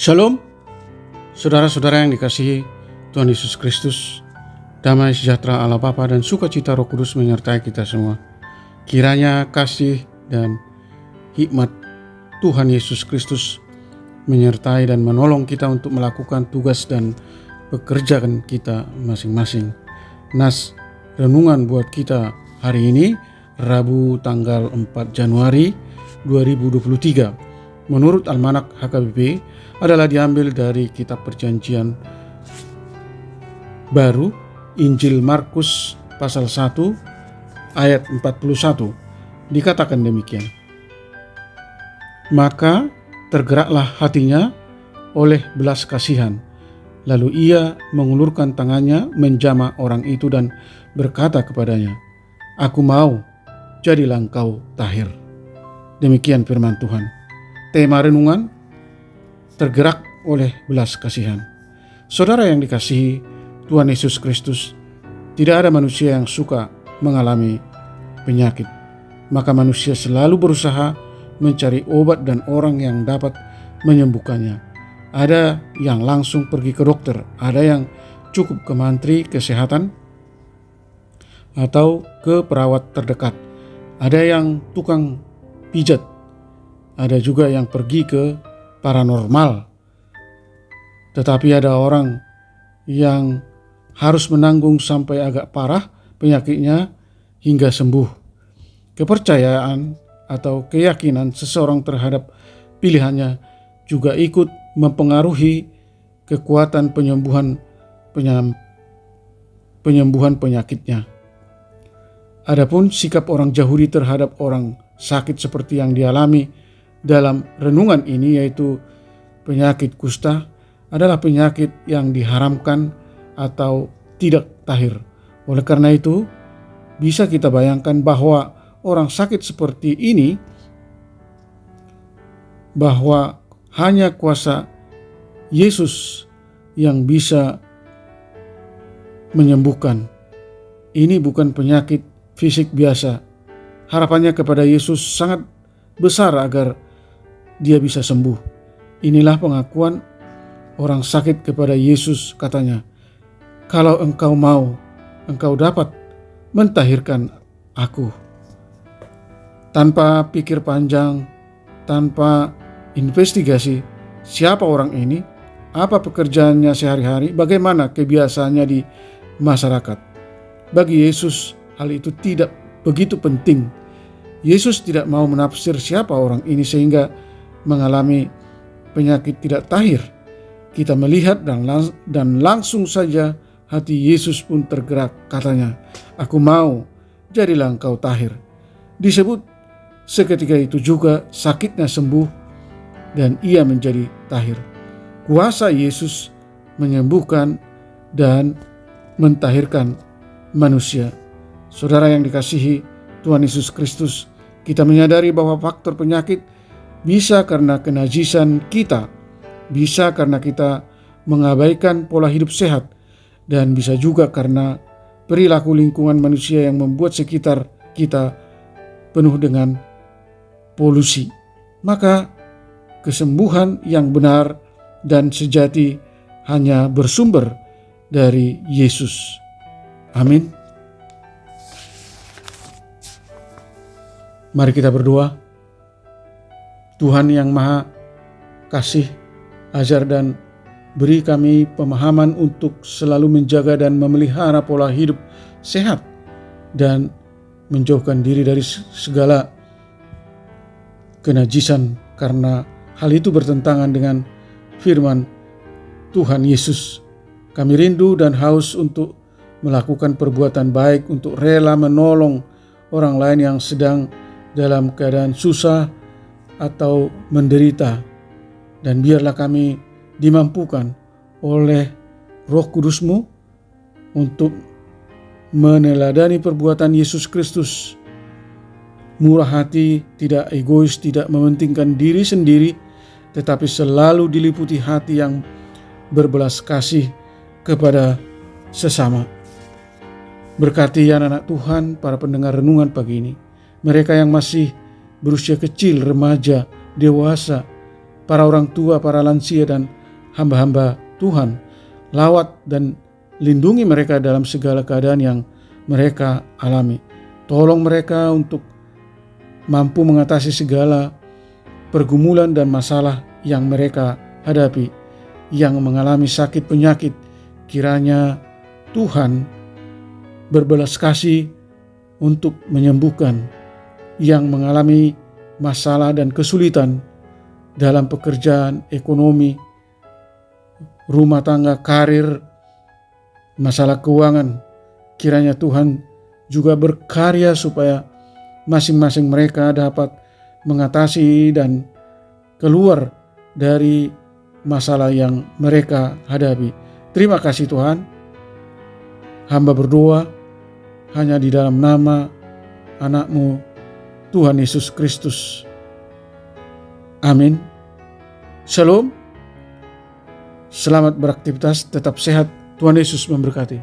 Shalom, saudara-saudara yang dikasihi Tuhan Yesus Kristus. Damai sejahtera Allah Bapa dan sukacita Roh Kudus menyertai kita semua. Kiranya kasih dan hikmat Tuhan Yesus Kristus menyertai dan menolong kita untuk melakukan tugas dan pekerjaan kita masing-masing. Nas renungan buat kita hari ini, Rabu tanggal 4 Januari 2023. Menurut Almanak HKBP adalah diambil dari kitab Perjanjian Baru, Injil Markus pasal 1 ayat 41. Dikatakan demikian. Maka tergeraklah hatinya oleh belas kasihan. Lalu ia mengulurkan tangannya menjamah orang itu dan berkata kepadanya, "Aku mau, jadilah engkau tahir." Demikian firman Tuhan. Tema renungan, tergerak oleh belas kasihan. Saudara yang dikasihi Tuhan Yesus Kristus, tidak ada manusia yang suka mengalami penyakit. Maka manusia selalu berusaha mencari obat dan orang yang dapat menyembuhkannya. Ada yang langsung pergi ke dokter, ada yang cukup ke mantri kesehatan atau ke perawat terdekat. Ada yang tukang pijat, ada juga yang pergi ke paranormal. Tetapi ada orang yang harus menanggung sampai agak parah penyakitnya hingga sembuh. Kepercayaan atau keyakinan seseorang terhadap pilihannya juga ikut mempengaruhi kekuatan penyembuhan penyakitnya. Adapun sikap orang Yahudi terhadap orang sakit seperti yang dialami dalam renungan ini, yaitu penyakit kusta, adalah penyakit yang diharamkan atau tidak tahir. Oleh karena itu, bisa kita bayangkan bahwa orang sakit seperti ini, bahwa hanya kuasa Yesus yang bisa menyembuhkan. Ini bukan penyakit fisik biasa. Harapannya kepada Yesus sangat besar agar dia bisa sembuh. Inilah pengakuan orang sakit kepada Yesus, katanya, "Kalau engkau mau, engkau dapat mentahirkan aku." Tanpa pikir panjang, tanpa investigasi siapa orang ini, apa pekerjaannya sehari-hari, bagaimana kebiasaannya di masyarakat. Bagi Yesus hal itu tidak begitu penting. Yesus tidak mau menafsir siapa orang ini sehingga mengalami penyakit tidak tahir. Kita melihat dan langsung saja hati Yesus pun tergerak, katanya, "Aku mau, jadilah engkau tahir." Disebut seketika itu juga sakitnya sembuh dan ia menjadi tahir. Kuasa Yesus menyembuhkan dan mentahirkan manusia. Saudara yang dikasihi Tuhan Yesus Kristus, kita menyadari bahwa faktor penyakit bisa karena kenajisan kita, bisa karena kita mengabaikan pola hidup sehat, dan bisa juga karena perilaku lingkungan manusia yang membuat sekitar kita penuh dengan polusi. Maka kesembuhan yang benar dan sejati hanya bersumber dari Yesus. Amin. Mari kita berdoa. Tuhan yang Maha Kasih, ajar dan beri kami pemahaman untuk selalu menjaga dan memelihara pola hidup sehat dan menjauhkan diri dari segala kenajisan, karena hal itu bertentangan dengan firman Tuhan Yesus. Kami rindu dan haus untuk melakukan perbuatan baik, untuk rela menolong orang lain yang sedang dalam keadaan susah atau menderita, dan biarlah kami dimampukan oleh Roh Kudus-Mu untuk meneladani perbuatan Yesus Kristus. Murah hati, tidak egois, tidak mementingkan diri sendiri, tetapi selalu diliputi hati yang berbelas kasih kepada sesama. Berkati anak-anak Tuhan, para pendengar renungan pagi ini, mereka yang masih berusia kecil, remaja, dewasa, para orang tua, para lansia, dan hamba-hamba Tuhan. Lawat dan lindungi mereka dalam segala keadaan yang mereka alami. Tolong mereka untuk mampu mengatasi segala pergumulan dan masalah yang mereka hadapi. Yang mengalami sakit penyakit, kiranya Tuhan berbelas kasih untuk menyembuhkan. Yang mengalami masalah dan kesulitan dalam pekerjaan, ekonomi, rumah tangga, karir, masalah keuangan, kiranya Tuhan juga berkarya supaya masing-masing mereka dapat mengatasi dan keluar dari masalah yang mereka hadapi. Terima kasih Tuhan. Hamba berdoa hanya di dalam nama anak-Mu Tuhan Yesus Kristus. Amin. Shalom. Selamat beraktivitas, tetap sehat. Tuhan Yesus memberkati.